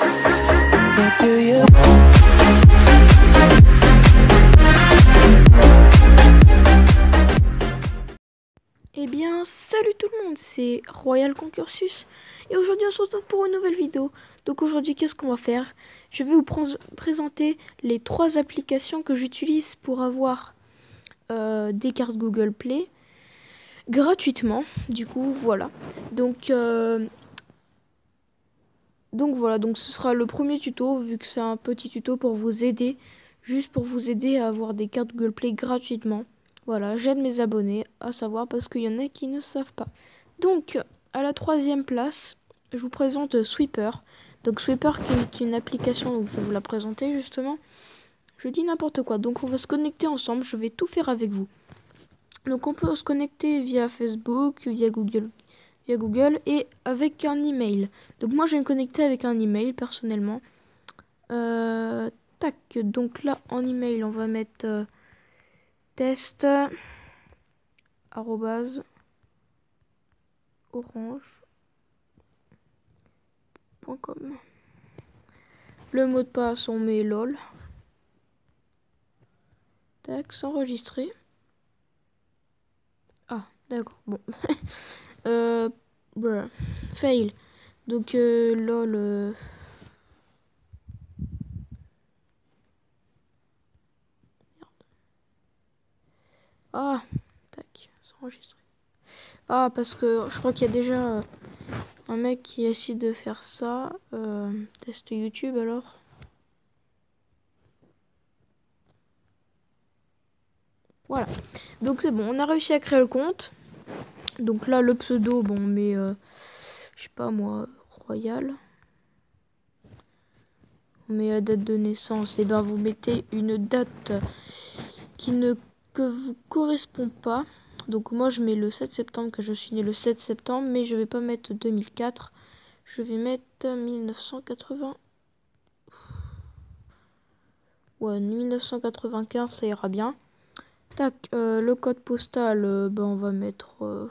What do you? Eh bien, salut tout le monde, c'est Royal Concursus et aujourd'hui on se retrouve pour une nouvelle vidéo. Donc aujourd'hui, qu'est-ce qu'on va faire? Je vais vous présenter les 3 applications que j'utilise pour avoir des cartes Google Play gratuitement. Du coup, voilà. Donc voilà, donc ce sera le premier tuto vu que c'est un petit tuto pour vous aider, juste pour vous aider à avoir des cartes Google Play gratuitement. Voilà, j'aide mes abonnés à savoir parce qu'il y en a qui ne savent pas. Donc, à la 3e place, je vous présente Sweeper. Donc Sweeper qui est une application, donc je vais vous la présenter justement. Je dis n'importe quoi, donc on va se connecter ensemble, je vais tout faire avec vous. Donc on peut se connecter via Facebook, via Google et avec un email. Donc moi je vais me connecter avec un email personnellement. Tac, donc là en email on va mettre test @orange.com. Le mot de passe on met lol. Tac, s'enregistrer. Ah d'accord, bon. Fail. Donc lol. Ah, tac, s'enregistrer. Ah, parce que je crois qu'il y a déjà un mec qui essaie de faire ça. Test YouTube alors. Voilà. Donc c'est bon, on a réussi à créer le compte. Donc là, le pseudo, bon, mais je sais pas moi, Royal. On met la date de naissance. Et ben vous mettez une date que vous correspond pas. Donc moi je mets le 7 septembre, que je suis né le 7 septembre, mais je vais pas mettre 2004. Je vais mettre 1980. Ouais, 1995, ça ira bien. Tac, le code postal, ben on va mettre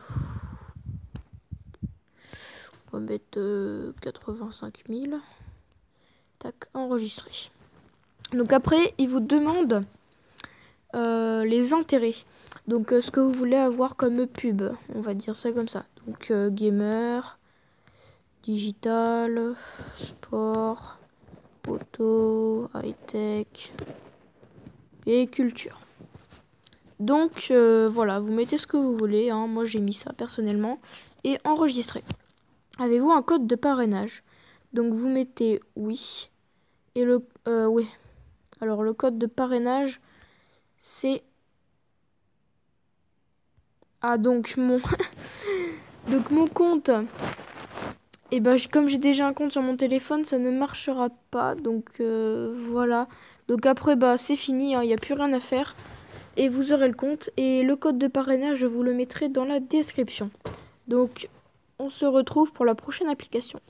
85 000. Tac, enregistrer. Donc après, il vous demande les intérêts. Donc ce que vous voulez avoir comme pub, on va dire ça comme ça. Donc gamer, digital, sport, auto, high-tech et culture. Donc voilà, vous mettez ce que vous voulez, hein. Moi j'ai mis ça personnellement. Et enregistrer. Avez-vous un code de parrainage? Donc vous mettez oui. Et le oui. Alors le code de parrainage c'est... Ah donc mon donc mon compte. Et ben comme j'ai déjà un compte sur mon téléphone, ça ne marchera pas. Donc voilà. Donc après bah c'est fini, il n'y a plus rien à faire. Et vous aurez le compte. Et le code de parrainage, je vous le mettrai dans la description. Donc on se retrouve pour la prochaine application.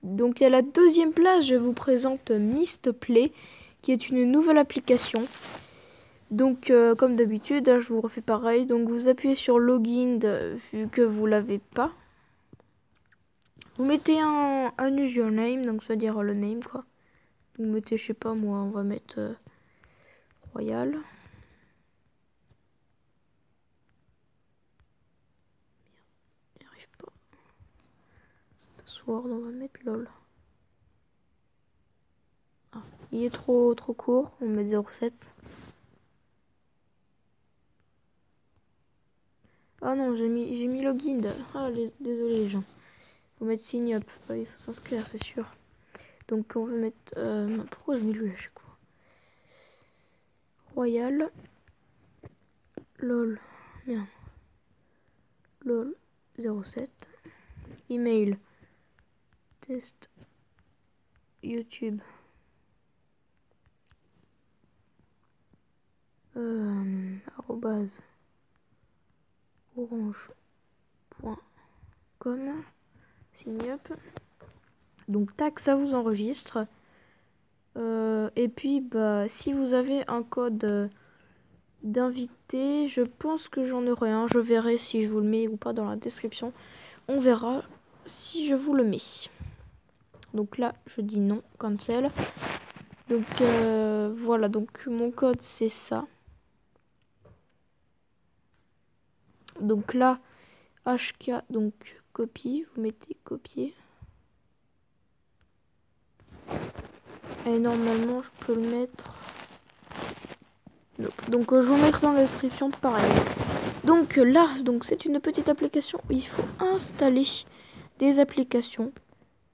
Donc à la 2e place, je vous présente Mistplay, qui est une nouvelle application. Donc comme d'habitude, hein, je vous refais pareil. Donc vous appuyez sur login vu que vous l'avez pas. Vous mettez un username, donc c'est-à-dire le name quoi. Vous mettez, je sais pas moi, on va mettre Royal. J'y arrive pas. Password, on va mettre lol. Ah, il est trop court, on met 07. Ah non, j'ai mis login. Ah désolé les gens. Faut mettre sign up. Il faut s'inscrire, c'est sûr. Donc on va mettre non, pourquoi je mets lui à chaque fois? Royal. Lol. Merde. Lol 07. Email. Test. YouTube. Arrobase. Orange.com. Sign up. Donc tac, ça vous enregistre. Et puis bah si vous avez un code d'invité, je pense que j'en aurai un. Je verrai si je vous le mets ou pas dans la description. On verra si je vous le mets. Donc là, je dis non, cancel. Donc voilà, donc mon code c'est ça. Donc là, HK, donc copie, vous mettez copier. Et normalement, je peux le mettre. Donc je vous mettrai dans la description pareil. Donc là, c'est une petite application où il faut installer des applications.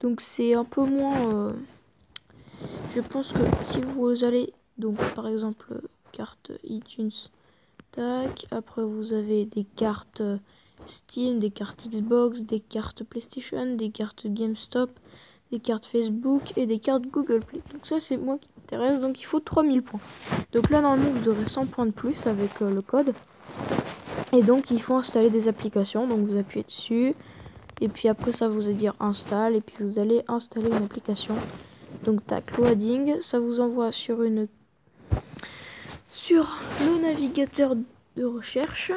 Donc c'est un peu moins... je pense que si vous allez, donc par exemple, carte iTunes, tac, après vous avez des cartes Steam, des cartes Xbox, des cartes PlayStation, des cartes GameStop, des cartes Facebook et des cartes Google Play. Donc ça c'est moi qui m'intéresse, donc il faut 3000 points. Donc là normalement vous aurez 100 points de plus avec le code. Et donc il faut installer des applications, donc vous appuyez dessus. Et puis après ça vous va dire installe et puis vous allez installer une application. Donc tac, loading, ça vous envoie sur le navigateur de recherche.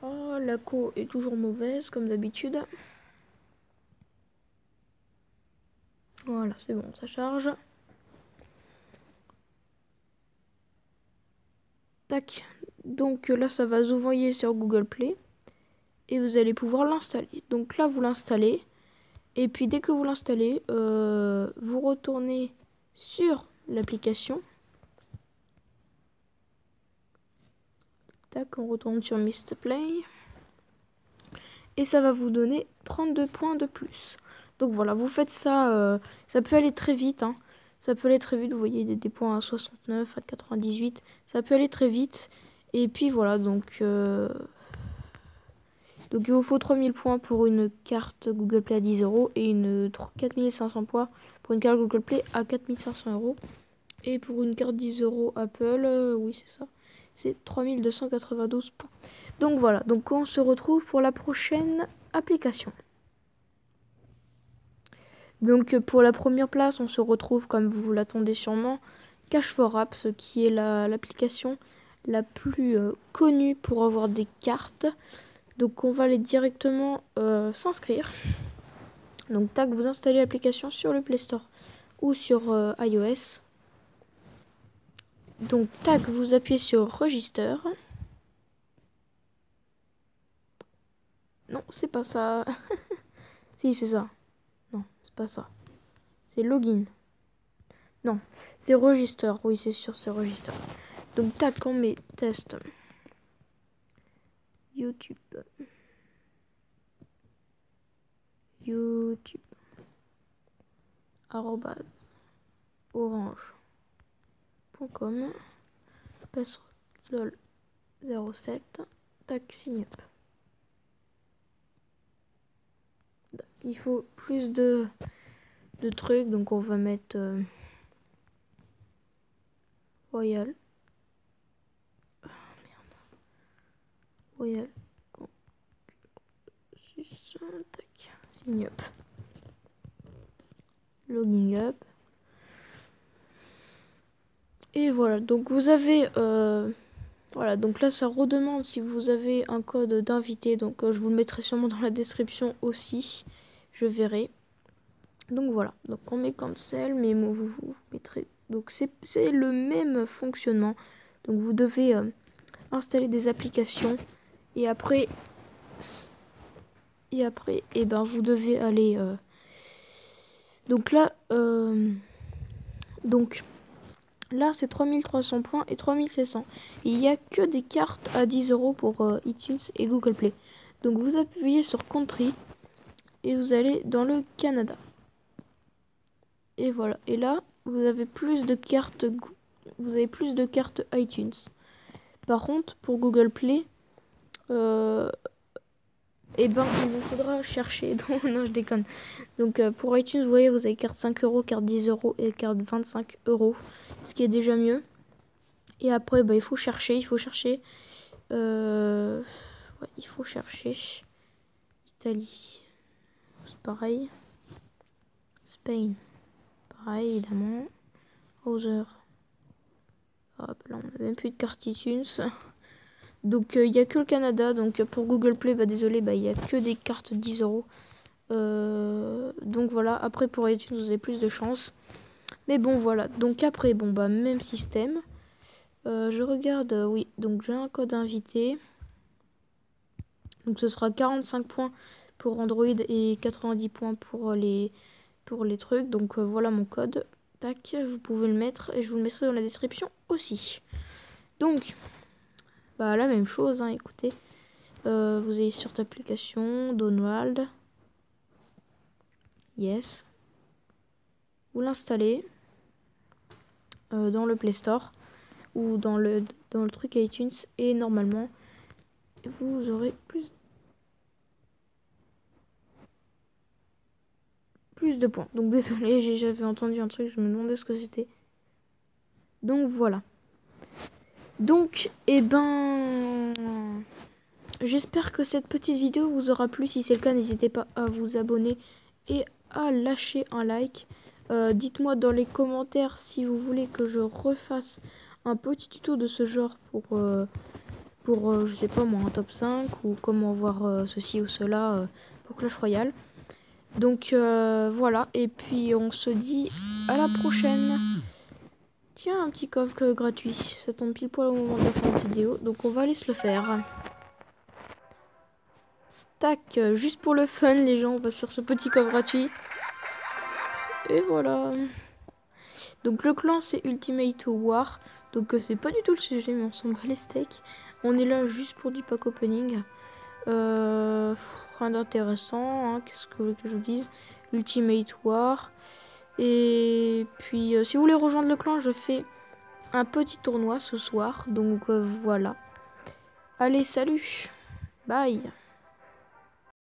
Oh, la co est toujours mauvaise comme d'habitude. Voilà, c'est bon, ça charge. Tac. Donc là, ça va vous envoyer sur Google Play. Et vous allez pouvoir l'installer. Donc là, vous l'installez. Et puis dès que vous l'installez, vous retournez sur l'application. Tac, on retourne sur Mr. Play. Et ça va vous donner 32 points de plus. Donc voilà, vous faites ça. Ça peut aller très vite. Hein. Ça peut aller très vite. Vous voyez des points à 69, à 98. Ça peut aller très vite. Et puis voilà, donc il vous faut 3000 points pour une carte Google Play à 10 € et une 4500 points pour une carte Google Play à 4500 €. Et pour une carte 10 € Apple, oui c'est ça, c'est 3292 points. Donc voilà, donc on se retrouve pour la prochaine application. Donc pour la première place, on se retrouve, comme vous l'attendez sûrement, Cash4Apps, qui est l'application la plus connue pour avoir des cartes. Donc on va aller directement s'inscrire. Donc tac, vous installez l'application sur le Play Store ou sur iOS. Donc tac, vous appuyez sur Register. Non, c'est pas ça. Si, c'est ça. Non, c'est pas ça. C'est Login. Non, c'est Register. Oui, c'est sûr, c'est Register. Donc tac, on met test. YouTube. Arrobase orange.com. Password 07. Tac, sign up. Il faut plus de trucs, donc on va mettre Royal. Royal. Tac, sign up. Logging up. Et voilà, donc vous avez voilà, donc là ça redemande si vous avez un code d'invité, donc je vous le mettrai sûrement dans la description aussi, je verrai. Donc voilà, donc on met cancel, mais vous mettrez, donc c'est le même fonctionnement. Donc vous devez installer des applications et après et ben vous devez aller donc là là, c'est 3300 points et 3700. Il n'y a que des cartes à 10 € pour iTunes et Google Play. Donc, vous appuyez sur Country et vous allez dans le Canada. Et voilà. Et là, vous avez plus de cartes. Vous avez plus de cartes iTunes. Par contre, pour Google Play, eh ben, il vous faudra chercher. Non, je déconne. Donc, pour iTunes, vous voyez, vous avez carte 5 €, carte 10 € et carte 25 €. Ce qui est déjà mieux. Et après, bah, il faut chercher. Ouais, il faut chercher Italie. C'est pareil. Spain. Pareil, évidemment. Browser. Hop, là, on n'a même plus de carte iTunes. Donc il n'y a que le Canada, donc pour Google Play, bah désolé, bah il n'y a que des cartes 10 euros. Donc voilà, après pour iTunes vous avez plus de chance. Mais bon voilà, donc après bon bah même système. Je regarde, oui, donc j'ai un code invité. Donc ce sera 45 points pour Android et 90 points pour les trucs. Donc voilà mon code. Tac, vous pouvez le mettre et je vous le mettrai dans la description aussi. Donc, bah la même chose, hein, écoutez. Vous allez sur cette application, Donald. Yes. Vous l'installez dans le Play Store ou dans le truc iTunes et normalement vous aurez plus de points. Donc désolé, j'avais entendu un truc, je me demandais ce que c'était. Donc voilà. Donc, eh ben, j'espère que cette petite vidéo vous aura plu. Si c'est le cas, n'hésitez pas à vous abonner et à lâcher un like. Dites-moi dans les commentaires si vous voulez que je refasse un petit tuto de ce genre pour je sais pas moi, un top 5 ou comment voir ceci ou cela pour Clash Royale. Donc voilà, et puis on se dit à la prochaine. Tiens, un petit coffre gratuit, ça tombe pile poil au moment de la fin de la vidéo, donc on va aller se le faire. Tac, juste pour le fun les gens, on va sur ce petit coffre gratuit. Et voilà. Donc le clan c'est Ultimate War, donc c'est pas du tout le sujet mais on s'en bat les steaks. On est là juste pour du pack opening. Rien d'intéressant, hein, qu'est-ce que vous voulez que je vous dise. Ultimate War. Et puis si vous voulez rejoindre le clan, je fais un petit tournoi ce soir. Donc voilà. Allez, salut. Bye.